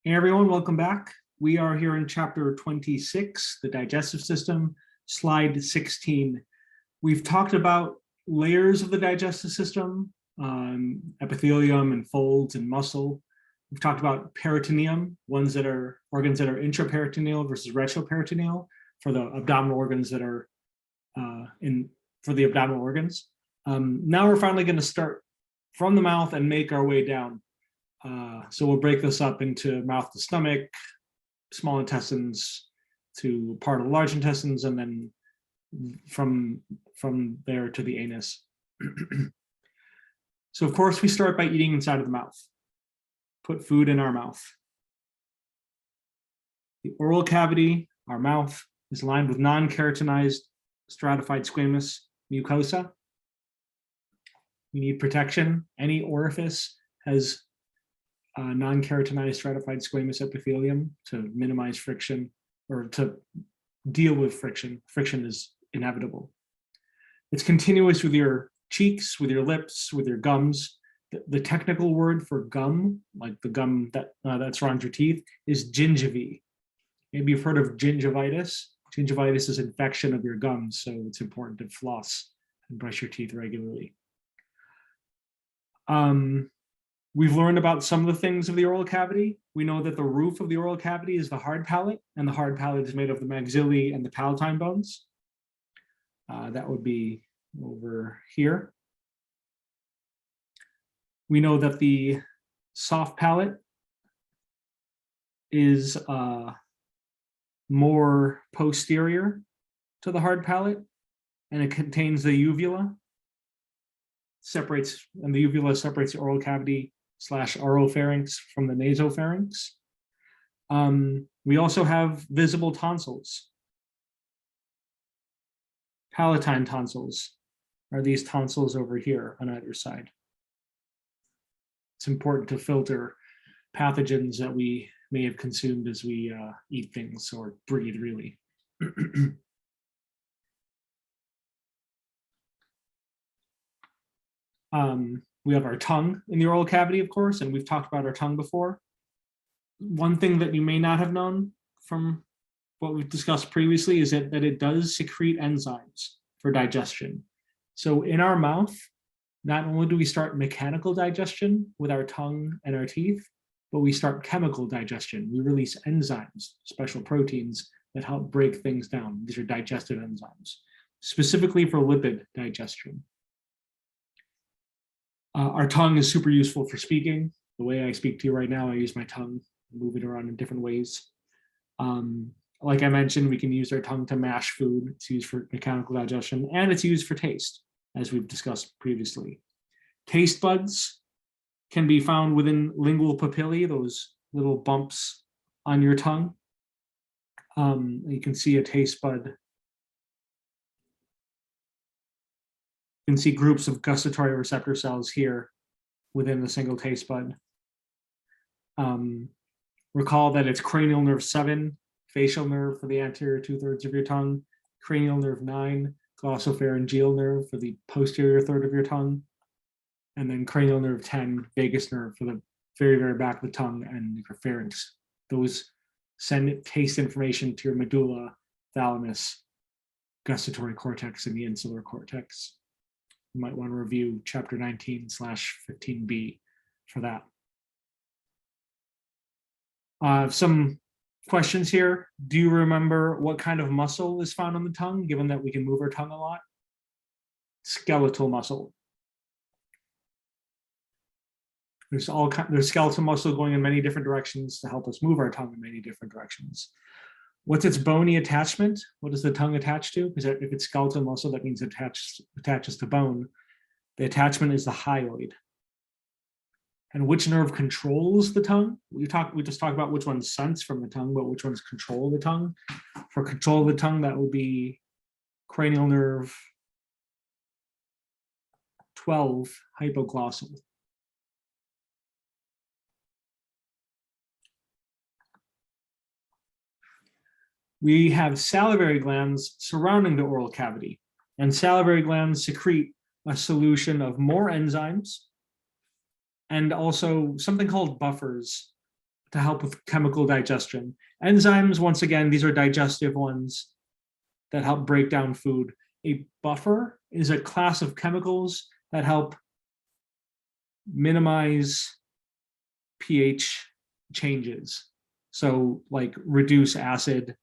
Hey everyone, welcome back. We are here in chapter 26, the digestive system, slide 16. We've talked about layers of the digestive system, epithelium and folds and muscle. We've talked about peritoneum, organs that are intraperitoneal versus retroperitoneal for the abdominal organs that are for the abdominal organs. Now we're finally going to start from the mouth and make our way down. So we'll break this up into mouth to stomach, small intestines to part of the large intestines, and then from there to the anus. So of course we start by eating inside of the mouth. Put food in our mouth. The oral cavity, our mouth, is lined with non-keratinized stratified squamous mucosa. We need protection. Any orifice has non-keratinized stratified squamous epithelium to minimize friction or to deal with friction. Friction is inevitable. It's continuous with your cheeks, with your lips, with your gums. The technical word for gum, like the gum that surrounds your teeth, is gingivae. Maybe you've heard of gingivitis. Gingivitis is infection of your gums, so it's important to floss and brush your teeth regularly. We've learned about some of the things of the oral cavity. We know that the roof of the oral cavity is the hard palate, and the hard palate is made of the maxillae and the palatine bones. That would be over here. We know that the soft palate is more posterior to the hard palate, and it contains the uvula. And the uvula separates the oral cavity / oropharynx from the nasopharynx. We also have visible tonsils. Palatine tonsils are these tonsils over here on either side. It's important to filter pathogens that we may have consumed as we eat things or breathe, really. We have our tongue in the oral cavity, of course, and we've talked about our tongue before. One thing that you may not have known from what we've discussed previously is that it does secrete enzymes for digestion. So in our mouth, not only do we start mechanical digestion with our tongue and our teeth, but we start chemical digestion. We release enzymes, special proteins that help break things down. These are digestive enzymes, specifically for lipid digestion. Our tongue is super useful for speaking. The way I speak to you right now, I use my tongue, move it around in different ways. Like I mentioned, we can use our tongue to mash food. It's used for mechanical digestion, and it's used for taste, as we've discussed previously. Taste buds can be found within lingual papillae, those little bumps on your tongue. You can see a taste bud. You can see groups of gustatory receptor cells here within the single taste bud. Recall that it's cranial nerve 7, facial nerve for the anterior 2/3 of your tongue, cranial nerve 9, glossopharyngeal nerve for the posterior third of your tongue, and then cranial nerve 10, vagus nerve for the very, very back of the tongue and your pharynx. Those send taste information to your medulla, thalamus, gustatory cortex, and the insular cortex. You might want to review chapter 19/15b for that. Some questions here. Do you remember what kind of muscle is found on the tongue, given that we can move our tongue a lot? Skeletal muscle. There's skeletal muscle going in many different directions to help us move our tongue in many different directions. What's its bony attachment? What does the tongue attach to? Because if it's skeletal muscle, that means it attaches to bone. The attachment is the hyoid. And which nerve controls the tongue? We just talked about which ones sense from the tongue, but which ones control the tongue? For control of the tongue, that would be cranial nerve 12, hypoglossal. We have salivary glands surrounding the oral cavity, and salivary glands secrete a solution of more enzymes and also something called buffers to help with chemical digestion. Enzymes, once again, these are digestive ones that help break down food. A buffer is a class of chemicals that help minimize pH changes. So like reduce acid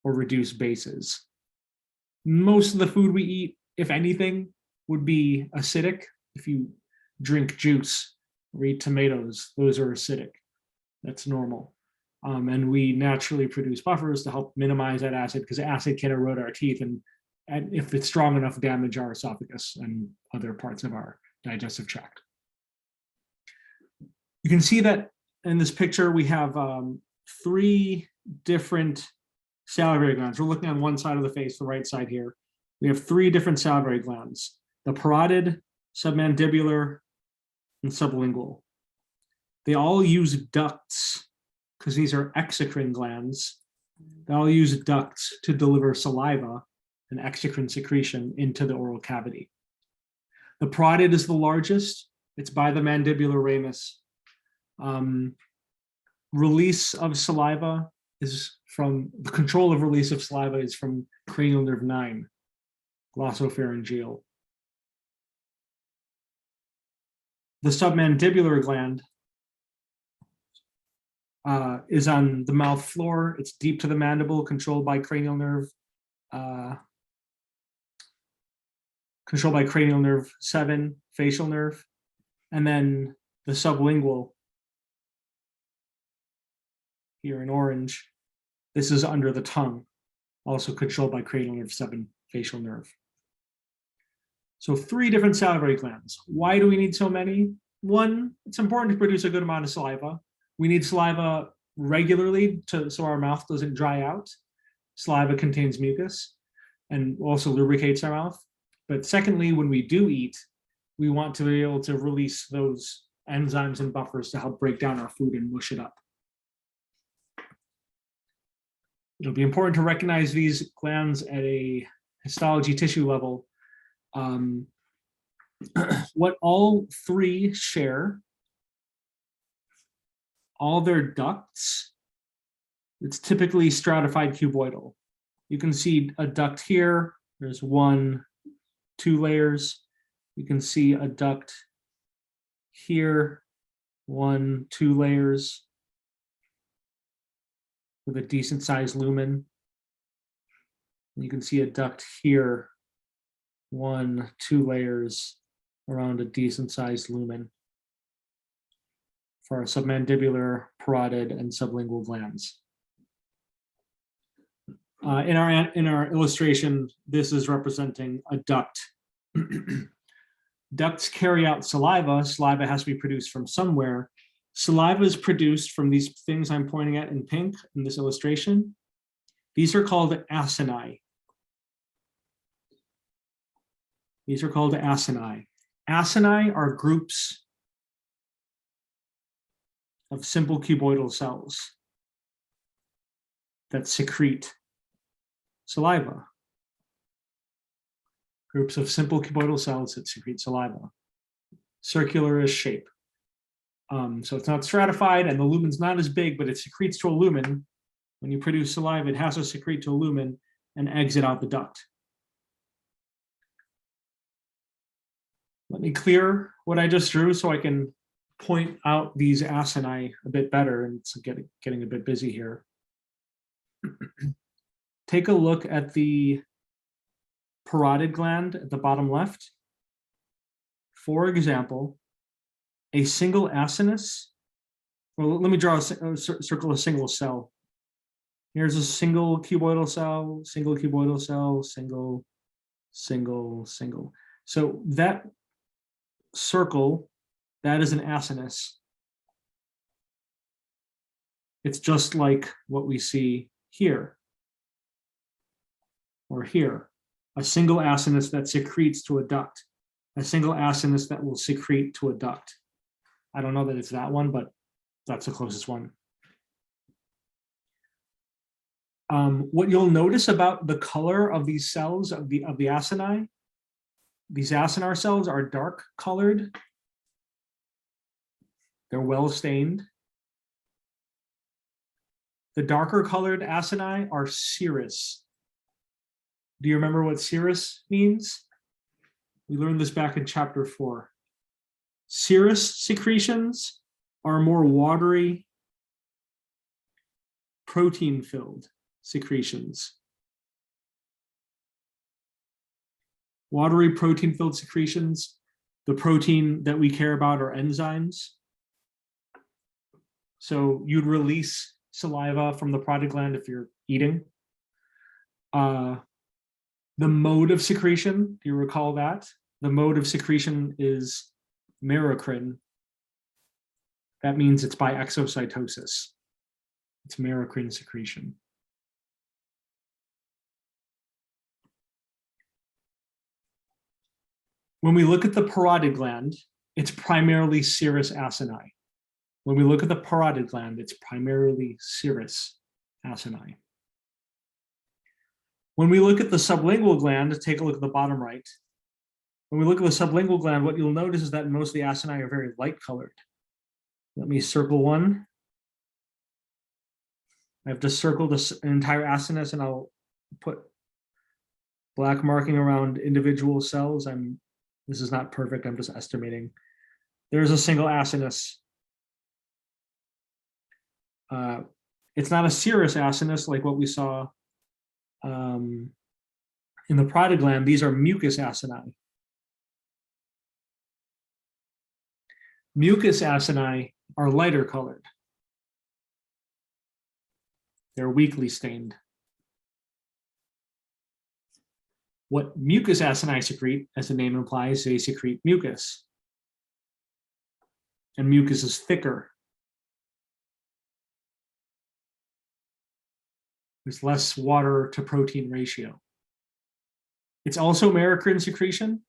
or reduce bases. Most of the food we eat, if anything, would be acidic. If you drink juice or eat tomatoes, those are acidic. That's normal. And we naturally produce buffers to help minimize that acid, because acid can erode our teeth and if it's strong enough, damage our esophagus and other parts of our digestive tract. You can see that in this picture, we have 3 different salivary glands. We're looking on one side of the face, the right side here. We have 3 different salivary glands: the parotid, submandibular, and sublingual. They all use ducts, because these are exocrine glands. They all use ducts to deliver saliva and exocrine secretion into the oral cavity. The parotid is the largest. It's by the mandibular ramus. Release of saliva is from, the control of release of saliva is from cranial nerve 9, glossopharyngeal. The submandibular gland is on the mouth floor. It's deep to the mandible, controlled by cranial nerve 7, facial nerve. And then the sublingual, here in orange, this is under the tongue, also controlled by cranial nerve 7, facial nerve. So 3 different salivary glands. Why do we need so many? 1, it's important to produce a good amount of saliva. We need saliva regularly so our mouth doesn't dry out. Saliva contains mucus and also lubricates our mouth. But secondly, when we do eat, we want to be able to release those enzymes and buffers to help break down our food and mush it up. It'll be important to recognize these glands at a histology tissue level. What all 3 share, all their ducts, it's typically stratified cuboidal. You can see a duct here. There's 1, 2 layers. You can see a duct here, 1, 2 layers with a decent sized lumen. You can see a duct here, 1, 2 layers around a decent sized lumen for our submandibular, parotid, and sublingual glands. In our illustration, this is representing a duct. Ducts carry out saliva. Saliva has to be produced from somewhere. Saliva is produced from these things I'm pointing at in pink in this illustration. These are called acini. These are called acini. Acini are groups of simple cuboidal cells that secrete saliva. Groups of simple cuboidal cells that secrete saliva. Circular-ish shape. So it's not stratified and the lumen's not as big, but it secretes to a lumen. When you produce saliva, it has to secrete to a lumen and exit out the duct. Let me clear what I just drew so I can point out these acini a bit better, and it's getting a bit busy here. Take a look at the parotid gland at the bottom left. For example, a single acinus, well, let me draw a circle, a single cell. Here's a single cuboidal cell, single cuboidal cell, single, single, single. So that circle, that is an acinus. It's just like what we see here or here. A single acinus that secretes to a duct. A single acinus that will secrete to a duct. I don't know that it's that one, but that's the closest one. What you'll notice about the color of these cells, of the acini, these acinar cells are dark colored. They're well stained. The darker colored acini are serous. Do you remember what serous means? We learned this back in chapter 4. Serous secretions are more watery, protein-filled secretions. Watery protein-filled secretions, the protein that we care about are enzymes. So you'd release saliva from the parotid gland if you're eating. The mode of secretion, do you recall that? The mode of secretion is merocrine. That means it's by exocytosis. It's merocrine secretion. When we look at the parotid gland, it's primarily serous acini. When we look at the parotid gland, it's primarily serous acini. When we look at the sublingual gland, take a look at the bottom right. When we look at the sublingual gland, what you'll notice is that most of the acini are very light colored. Let me circle one. I've just circled an entire acinus and I'll put black marking around individual cells. This is not perfect, I'm just estimating. There's a single acinus. It's not a serous acinus like what we saw in the parotid gland. These are mucus acini. Mucus acini are lighter colored. They're weakly stained. What mucus acini secrete, as the name implies, they secrete mucus. And mucus is thicker. There's less water to protein ratio. It's also merocrine secretion,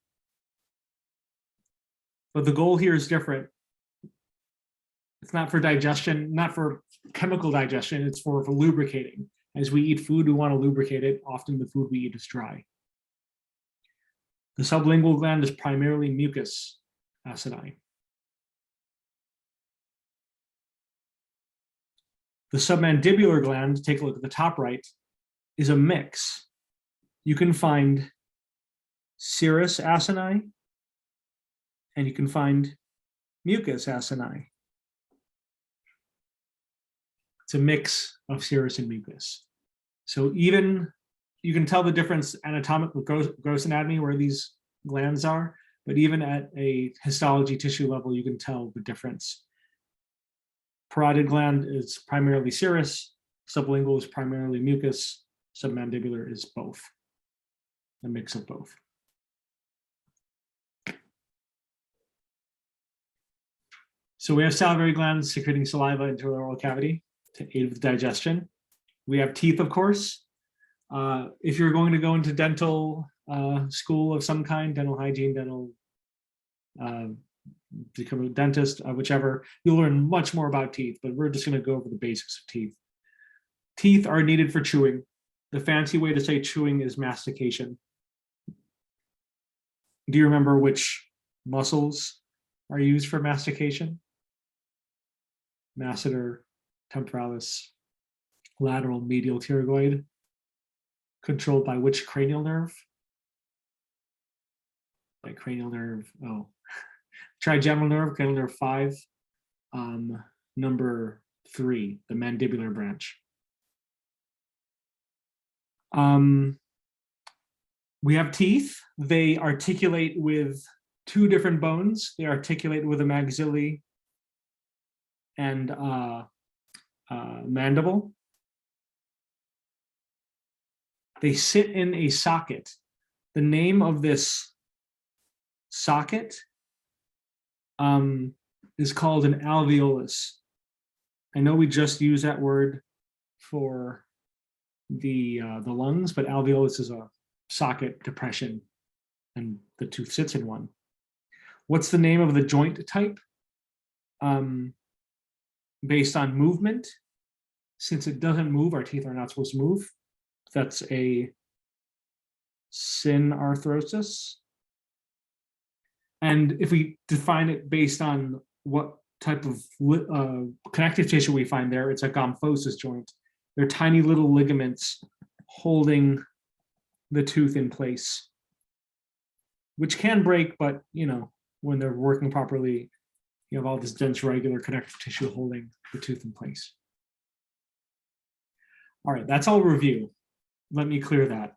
but the goal here is different. It's not for digestion, not for chemical digestion, it's for lubricating. As we eat food, we want to lubricate it. Often the food we eat is dry. The sublingual gland is primarily mucus acini. The submandibular gland, take a look at the top right, is a mix. You can find serous acini and you can find mucus acini. It's a mix of serous and mucus. So even you can tell the difference anatomically, gross anatomy, where these glands are, but even at a histology tissue level, you can tell the difference. Parotid gland is primarily serous, sublingual is primarily mucus, submandibular is both, a mix of both. So we have salivary glands secreting saliva into the oral cavity to aid with digestion. We have teeth, of course. If you're going to go into dental school of some kind, dental hygiene, dental become a dentist, whichever, you'll learn much more about teeth, but we're just going to go over the basics of teeth. Teeth are needed for chewing. The fancy way to say chewing is mastication. Do you remember which muscles are used for mastication? Masseter, temporalis, lateral medial pterygoid. Controlled by which cranial nerve? By cranial nerve, trigeminal nerve, cranial nerve 5, number 3, the mandibular branch. We have teeth. They articulate with 2 different bones. They articulate with a maxillae and mandible. They sit in a socket. The name of this socket is called an alveolus. I know we just use that word for the lungs, but alveolus is a socket depression, and the tooth sits in one. What's the name of the joint type? Based on movement, since it doesn't move, our teeth are not supposed to move. That's a synarthrosis. And if we define it based on what type of connective tissue we find there, it's a gomphosis joint. They're tiny little ligaments holding the tooth in place, which can break, but when they're working properly, you have all this dense regular connective tissue holding the tooth in place. All right, that's all review. Let me clear that.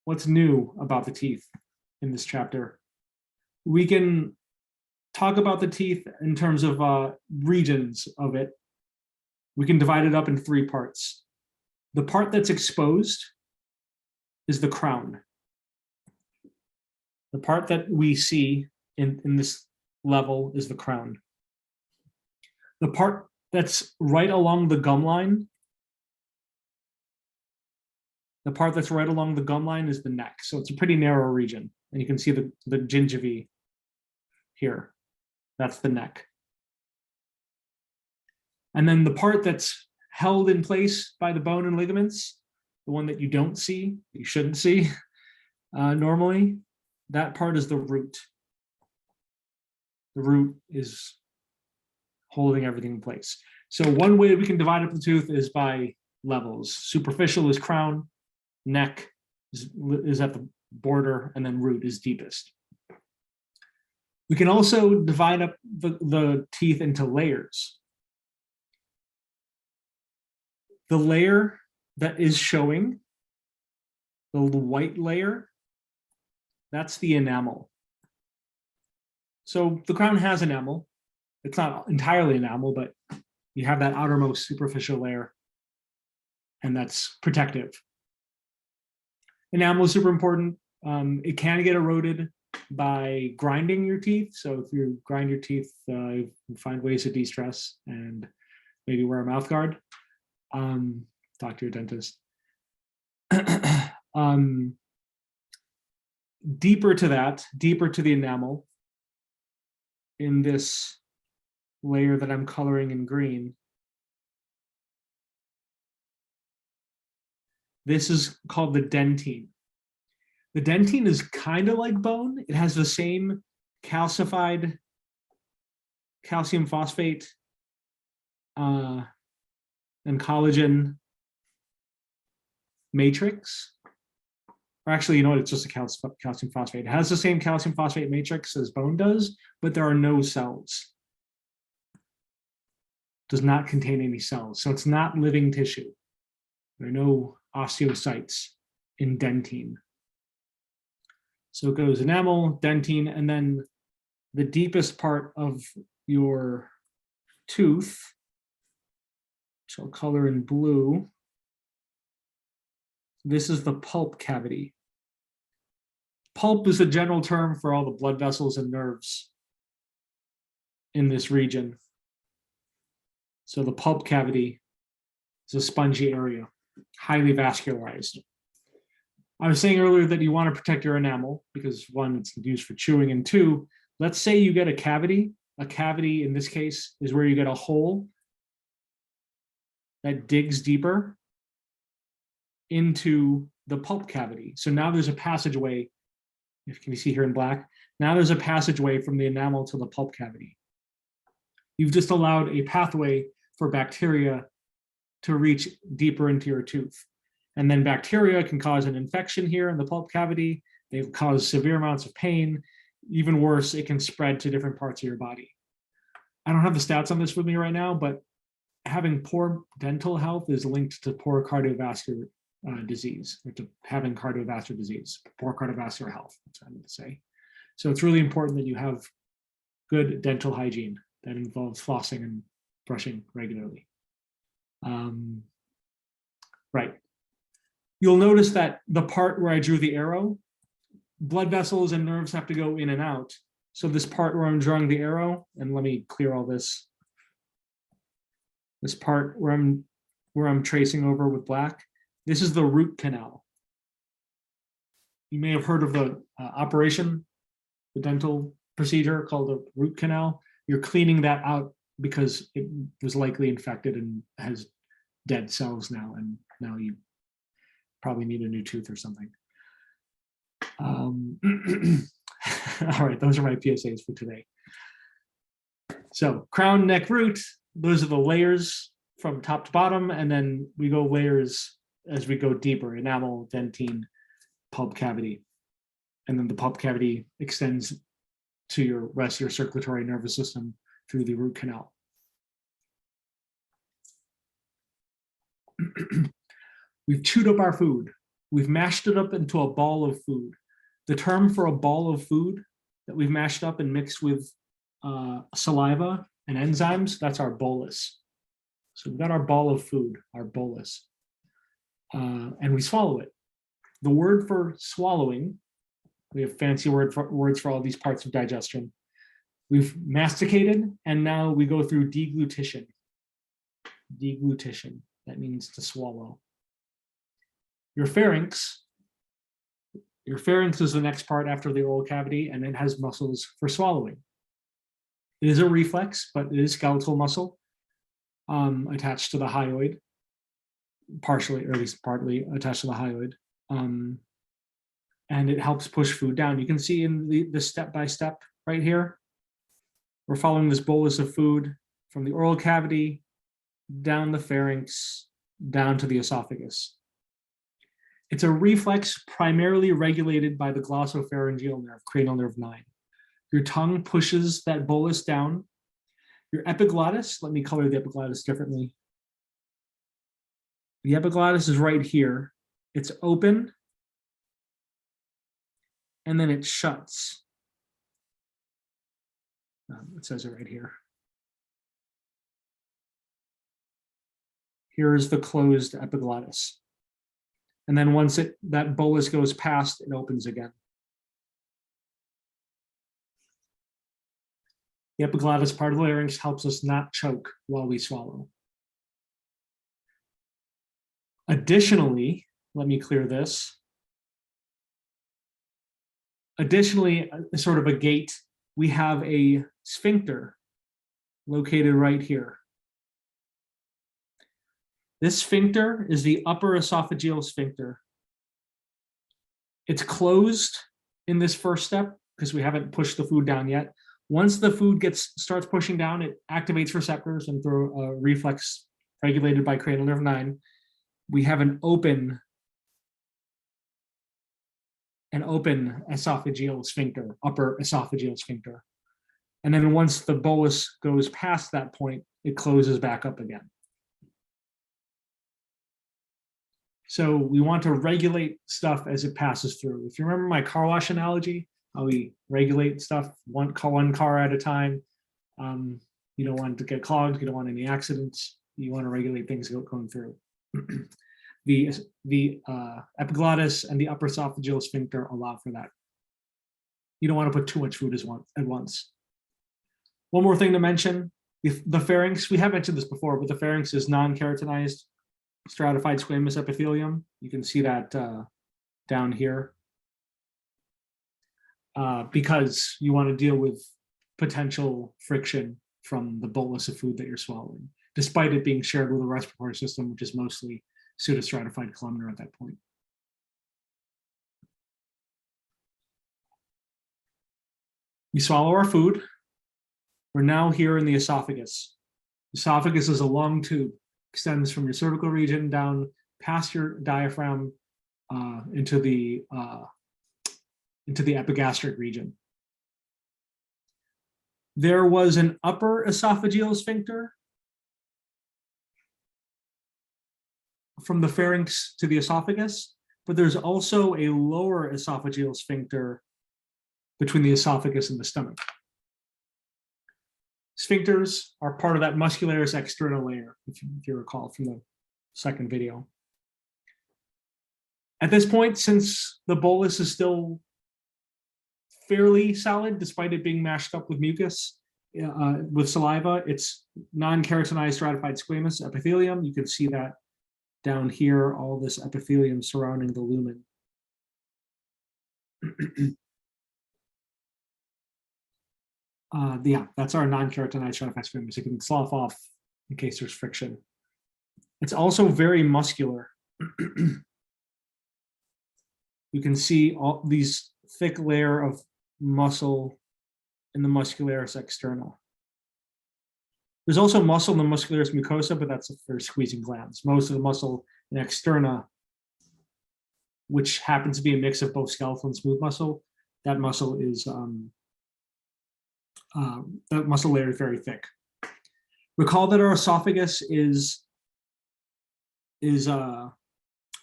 What's new about the teeth in this chapter? We can talk about the teeth in terms of regions of it. We can divide it up in 3 parts. The part that's exposed is the crown. The part that we see in this level is the crown. The part that's right along the gum line, is the neck. So it's a pretty narrow region. And you can see the gingivae here. That's the neck. And then the part that's held in place by the bone and ligaments, the one that you don't see, you shouldn't see normally, that part is the root. The root is holding everything in place. So one way we can divide up the tooth is by levels. Superficial is crown, neck is at the border, and then root is deepest. We can also divide up the teeth into layers. The layer that is showing, the white layer, that's the enamel. So the crown has enamel. It's not entirely enamel, but you have that outermost superficial layer, and that's protective. Enamel is super important. It can get eroded by grinding your teeth. So if you grind your teeth, you find ways to de-stress and maybe wear a mouth guard. Talk to your dentist. Deeper to the enamel, in this layer that I'm coloring in green, this is called the dentine. The dentine is kind of like bone. It has the same calcified calcium phosphate and collagen matrix. Or actually, it's just a calcium phosphate. It has the same calcium phosphate matrix as bone does, but there are no cells. Does not contain any cells. So it's not living tissue. There are no osteocytes in dentine. So it goes enamel, dentine, and then the deepest part of your tooth, which I'll color in blue. This is the pulp cavity. Pulp is a general term for all the blood vessels and nerves in this region. So the pulp cavity is a spongy area, highly vascularized. I was saying earlier that you want to protect your enamel because 1, it's used for chewing, and 2, let's say you get a cavity. A cavity in this case is where you get a hole that digs deeper into the pulp cavity. So now there's a passageway, if you can see here in black, now there's a passageway from the enamel to the pulp cavity. You've just allowed a pathway for bacteria to reach deeper into your tooth. And then bacteria can cause an infection here in the pulp cavity. They cause severe amounts of pain. Even worse, it can spread to different parts of your body. I don't have the stats on this with me right now, but having poor dental health is linked to poor cardiovascular disease, or to having cardiovascular disease, poor cardiovascular health, that's what I mean to say. So it's really important that you have good dental hygiene that involves flossing and brushing regularly. Right. You'll notice that the part where I drew the arrow, blood vessels and nerves have to go in and out. So this part where I'm drawing the arrow, and let me clear all this. This part where I'm tracing over with black, this is the root canal. You may have heard of the operation, the dental procedure called a root canal. You're cleaning that out because it was likely infected and has dead cells now, and now you probably need a new tooth or something. All right, those are my PSAs for today. So crown, neck, root, those are the layers from top to bottom, and then we go layers as we go deeper: enamel, dentine, pulp cavity. And then the pulp cavity extends to your rest of your circulatory nervous system through the root canal. We've chewed up our food. We've mashed it up into a ball of food. The term for a ball of food that we've mashed up and mixed with saliva and enzymes, that's our bolus. So we've got our ball of food, our bolus, and we swallow it. The word for swallowing, we have fancy words for all these parts of digestion. We've masticated, and now we go through deglutition. Deglutition, that means to swallow. Your pharynx is the next part after the oral cavity, and it has muscles for swallowing. It is a reflex, but it is skeletal muscle attached to the hyoid, partially, or at least partly attached to the hyoid. And it helps push food down. You can see in the step-by-step right here, we're following this bolus of food from the oral cavity, down the pharynx, down to the esophagus. It's a reflex primarily regulated by the glossopharyngeal nerve, cranial nerve 9. Your tongue pushes that bolus down. Your epiglottis, let me color the epiglottis differently. The epiglottis is right here. It's open, and then it shuts. It says it right here. Here's the closed epiglottis. And then once that bolus goes past, it opens again. The epiglottis part of the larynx helps us not choke while we swallow. Additionally, let me clear this. Additionally, sort of a gate, we have a sphincter located right here. This sphincter is the upper esophageal sphincter. It's closed in this first step because we haven't pushed the food down yet. Once the food starts pushing down, it activates receptors, and through a reflex regulated by cranial nerve 9, we have an open esophageal sphincter, upper esophageal sphincter. And then once the bolus goes past that point, it closes back up again. So we want to regulate stuff as it passes through. If you remember my car wash analogy, how we regulate stuff one car at a time. You don't want it to get clogged. You don't want any accidents. You want to regulate things going through. The epiglottis and the upper esophageal sphincter allow for that. You don't want to put too much food at once. One more thing to mention, the pharynx, we have mentioned this before, but the pharynx is non-keratinized stratified squamous epithelium. You can see that down here because you want to deal with potential friction from the bolus of food that you're swallowing, despite it being shared with the respiratory system, which is mostly pseudostratified columnar at that point. We swallow our food. We're now here in the esophagus. Esophagus is a long tube, extends from your cervical region down past your diaphragm into the epigastric region. There was an upper esophageal sphincter from the pharynx to the esophagus, but there's also a lower esophageal sphincter between the esophagus and the stomach. Sphincters are part of that muscularis externa layer, if you recall from the second video. At this point, since the bolus is still fairly solid, despite it being mashed up with mucus, with saliva, it's non-keratinized stratified squamous epithelium. You can see that down here, all this epithelium surrounding the lumen. Yeah, that's our non-keratinized stratified squamous. It can slough off in case there's friction. It's also very muscular. You can see all these thick layer of muscle in the muscularis externa. There's also muscle in the muscularis mucosa, but that's for squeezing glands. Most of the muscle in externa, which happens to be a mix of both skeletal and smooth muscle, that muscle is the muscle layer is very thick. Recall that our esophagus is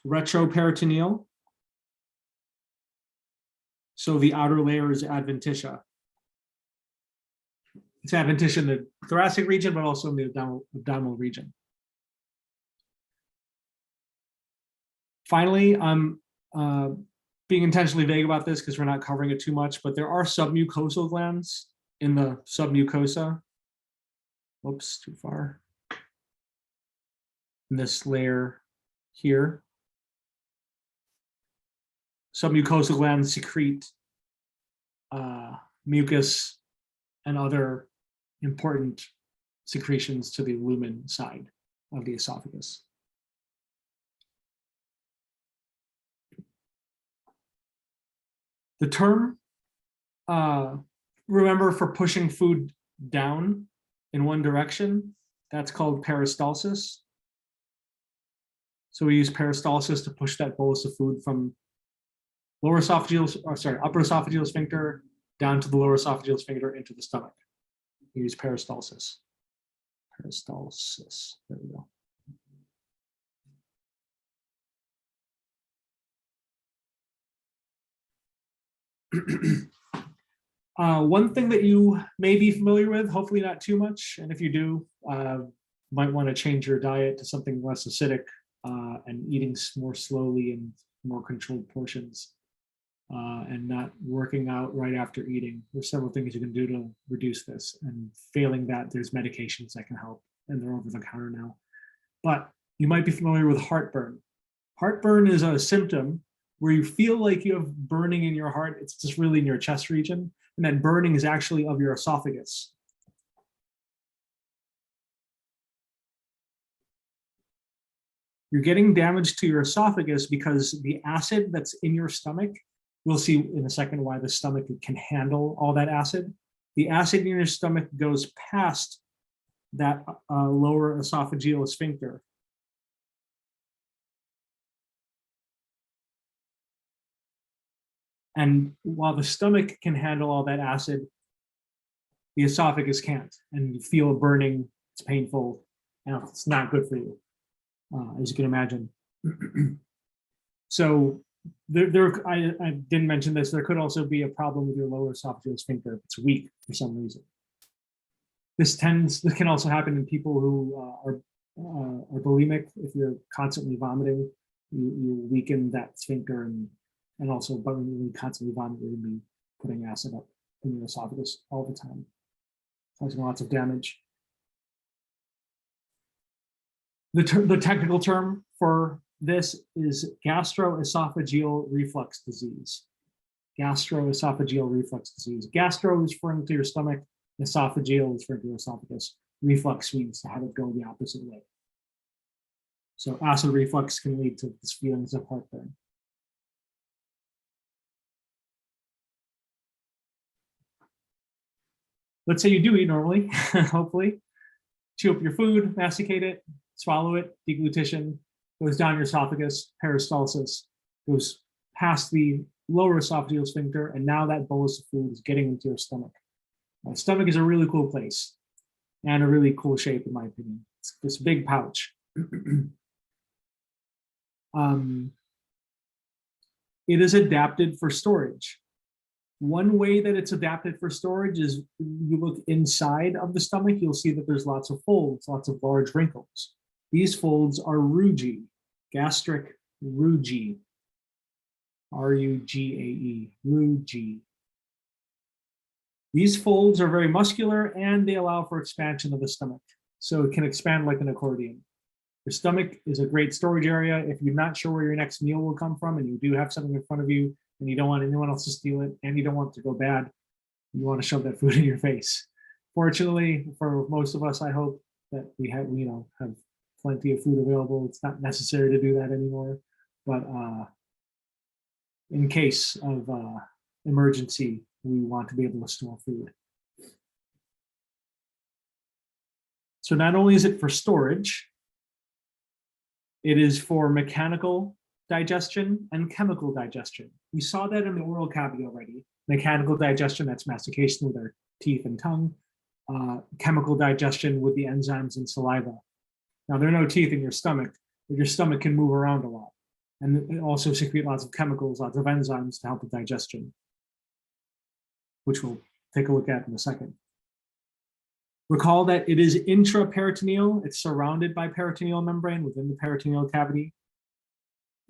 retroperitoneal. So the outer layer is adventitia. It's adventitia in the thoracic region, but also in the abdominal region. Finally, I'm being intentionally vague about this because we're not covering it too much, but there are submucosal glands in the submucosa. Whoops, too far. In this layer here. Submucosal glands secrete mucus and other important secretions to the lumen side of the esophagus. The term, remember, for pushing food down in one direction, that's called peristalsis. So we use peristalsis to push that bolus of food from upper esophageal sphincter down to the lower esophageal sphincter into the stomach. We use peristalsis. Peristalsis, there we go. One thing that you may be familiar with, hopefully not too much, and if you do, might want to change your diet to something less acidic and eating more slowly and more controlled portions, and not working out right after eating. There's several things you can do to reduce this, and failing that, there's medications that can help, and they're over the counter now. But you might be familiar with heartburn. Heartburn is a symptom where you feel like you have burning in your heart. It's just really in your chest region, and that burning is actually of your esophagus. You're getting damage to your esophagus because the acid that's in your stomach, we'll see in a second why the stomach can handle all that acid. The acid in your stomach goes past that lower esophageal sphincter. And while the stomach can handle all that acid, the esophagus can't. And you feel burning, it's painful, and it's not good for you, as you can imagine. So I didn't mention this, there could also be a problem with your lower esophageal sphincter if it's weak for some reason. This can also happen in people who are bulimic. If you're constantly vomiting, you weaken that sphincter, and also, but when you constantly vomit, you're going to be putting acid up in your esophagus all the time, causing lots of damage. The technical term for this is gastroesophageal reflux disease. Gastroesophageal reflux disease. Gastro is referring to your stomach. Esophageal is referring to your esophagus. Reflux means to have it go the opposite way. So acid reflux can lead to these feelings of heartburn. Let's say you do eat normally, hopefully. Chew up your food, masticate it, swallow it, deglutition, goes down your esophagus, peristalsis, goes past the lower esophageal sphincter, and now that bolus of food is getting into your stomach. The stomach is a really cool place and a really cool shape, in my opinion. It's this big pouch. It is adapted for storage. One way that it's adapted for storage is you look inside of the stomach, you'll see that there's lots of folds, lots of large wrinkles. These folds are rugae, gastric rugae, R-U-G-A-E, rugae. These folds are very muscular and they allow for expansion of the stomach. So it can expand like an accordion. Your stomach is a great storage area. If you're not sure where your next meal will come from and you do have something in front of you and you don't want anyone else to steal it and you don't want it to go bad, you want to shove that food in your face. Fortunately, for most of us, I hope that we have plenty of food available. It's not necessary to do that anymore. But in case of emergency, we want to be able to store food. So not only is it for storage, it is for mechanical digestion and chemical digestion. We saw that in the oral cavity already. Mechanical digestion, that's mastication with our teeth and tongue. Chemical digestion with the enzymes in saliva. Now, there are no teeth in your stomach, but your stomach can move around a lot. And it also secrete lots of chemicals, lots of enzymes to help with digestion, which we'll take a look at in a second. Recall that it is intraperitoneal. It's surrounded by peritoneal membrane within the peritoneal cavity.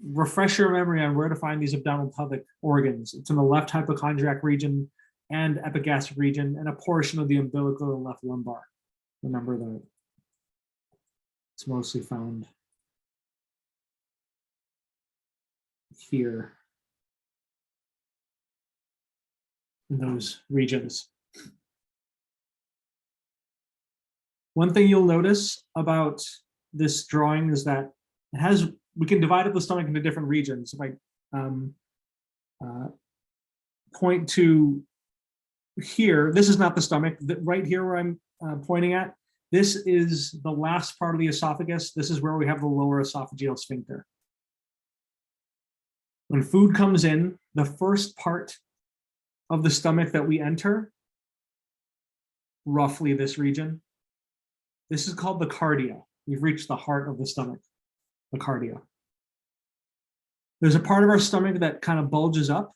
Refresh your memory on where to find these abdominal pelvic organs. It's in the left hypochondriac region and epigastric region, and a portion of the umbilical and left lumbar. Remember that it's mostly found here in those regions. One thing you'll notice about this drawing is that it has, we can divide up the stomach into different regions. If I point to here, this is not the stomach. Right here where I'm pointing at, this is the last part of the esophagus. This is where we have the lower esophageal sphincter. When food comes in, the first part of the stomach that we enter, roughly this region, this is called the cardia. We've reached the heart of the stomach, the cardia. There's a part of our stomach that kind of bulges up.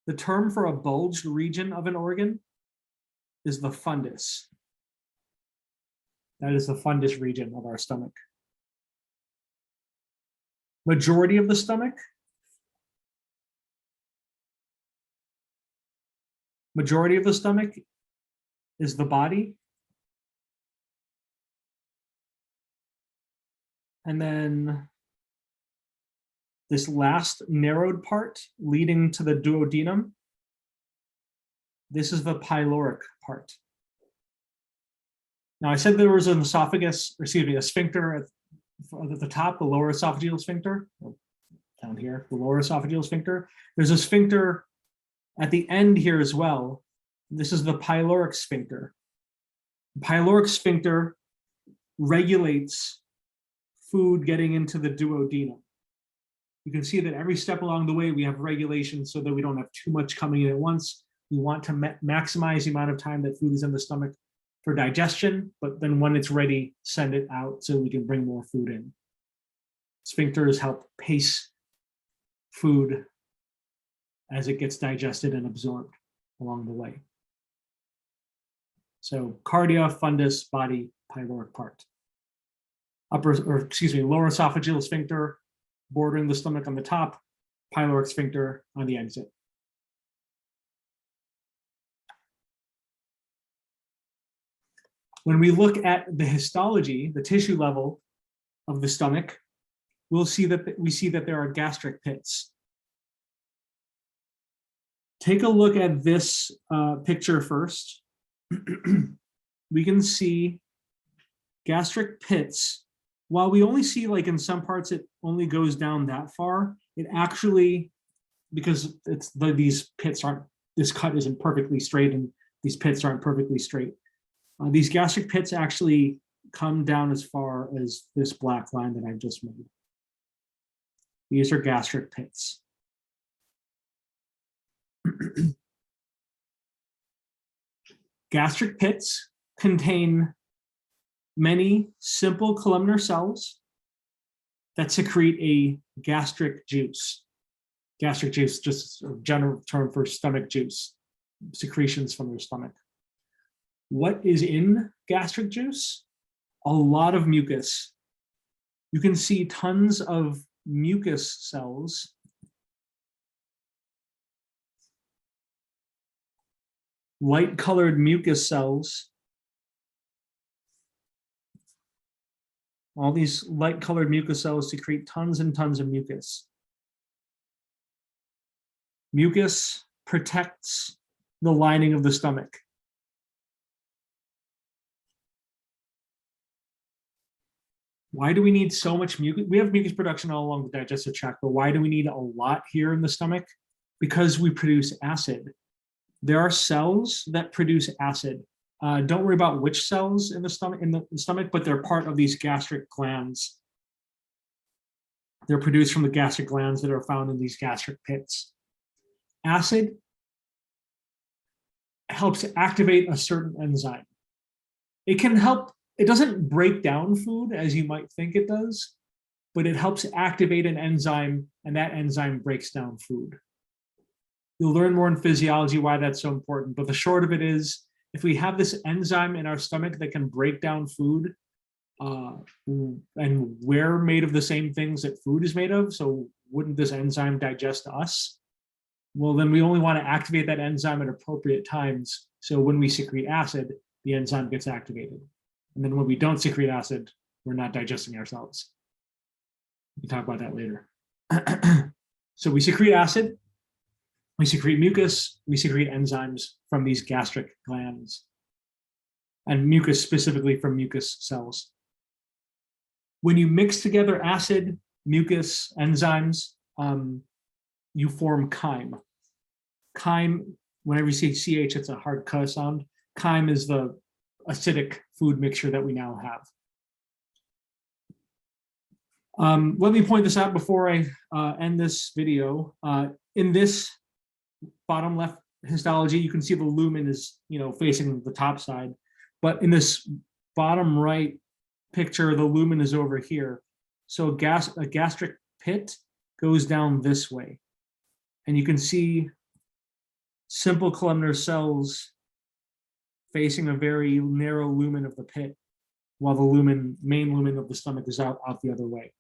The term for a bulged region of an organ is the fundus. That is the fundus region of our stomach. Majority of the stomach, is the body. And then this last narrowed part leading to the duodenum, this is the pyloric part. Now, I said there was an esophagus, or excuse me, a sphincter at the top, the lower esophageal sphincter, down here, the lower esophageal sphincter. There's a sphincter at the end here as well. This is the pyloric sphincter. The pyloric sphincter regulates food getting into the duodenum. You can see that every step along the way, we have regulation so that we don't have too much coming in at once. We want to maximize the amount of time that food is in the stomach for digestion, but then when it's ready, send it out so we can bring more food in. Sphincters help pace food as it gets digested and absorbed along the way. So cardia, fundus, body, pyloric part. Lower esophageal sphincter bordering the stomach on the top, pyloric sphincter on the exit. When we look at the histology, the tissue level of the stomach, we see that there are gastric pits. Take a look at this picture first. We can see gastric pits. While we only see, like in some parts, it only goes down that far, it actually, because these pits aren't, this cut isn't perfectly straight and these pits aren't perfectly straight. These gastric pits actually come down as far as this black line that I've just made. These are gastric pits. Gastric pits contain many simple columnar cells that secrete a gastric juice. Gastric juice, just a general term for stomach juice, secretions from your stomach. What is in gastric juice? A lot of mucus. You can see tons of mucus cells light-colored mucus cells. All these light-colored mucus cells secrete tons and tons of mucus. Mucus protects the lining of the stomach. Why do we need so much mucus? We have mucus production all along the digestive tract, but why do we need a lot here in the stomach? Because we produce acid. There are cells that produce acid. Don't worry about which cells in the stomach, but they're part of these gastric glands. They're produced from the gastric glands that are found in these gastric pits. Acid helps activate a certain enzyme. It can help, it doesn't break down food as you might think it does, but it helps activate an enzyme, and that enzyme breaks down food. You'll learn more in physiology why that's so important, but the short of it is, if we have this enzyme in our stomach that can break down food, and we're made of the same things that food is made of, so wouldn't this enzyme digest us? Well, then we only want to activate that enzyme at appropriate times, so when we secrete acid, the enzyme gets activated. And then when we don't secrete acid, we're not digesting ourselves. We can talk about that later. So we secrete acid, we secrete mucus, we secrete enzymes from these gastric glands, and mucus specifically from mucus cells. When you mix together acid, mucus, enzymes, you form chyme. Chyme, whenever you say CH, it's a hard K sound. Chyme is the acidic food mixture that we now have. Let me point this out before I end this video. In this bottom left histology, you can see the lumen is, facing the top side, but in this bottom right picture, the lumen is over here. So a gastric pit goes down this way, and you can see simple columnar cells facing a very narrow lumen of the pit, while the main lumen of the stomach is out the other way.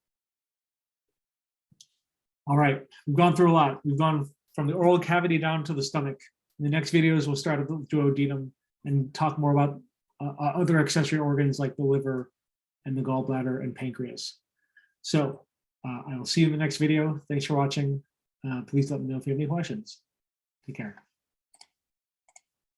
All right, we've gone through a lot. We've gone from the oral cavity down to the stomach. In the next videos, we'll start at the duodenum and talk more about other accessory organs like the liver and the gallbladder and pancreas. So I will see you in the next video. Thanks for watching. Please let me know if you have any questions. Take care.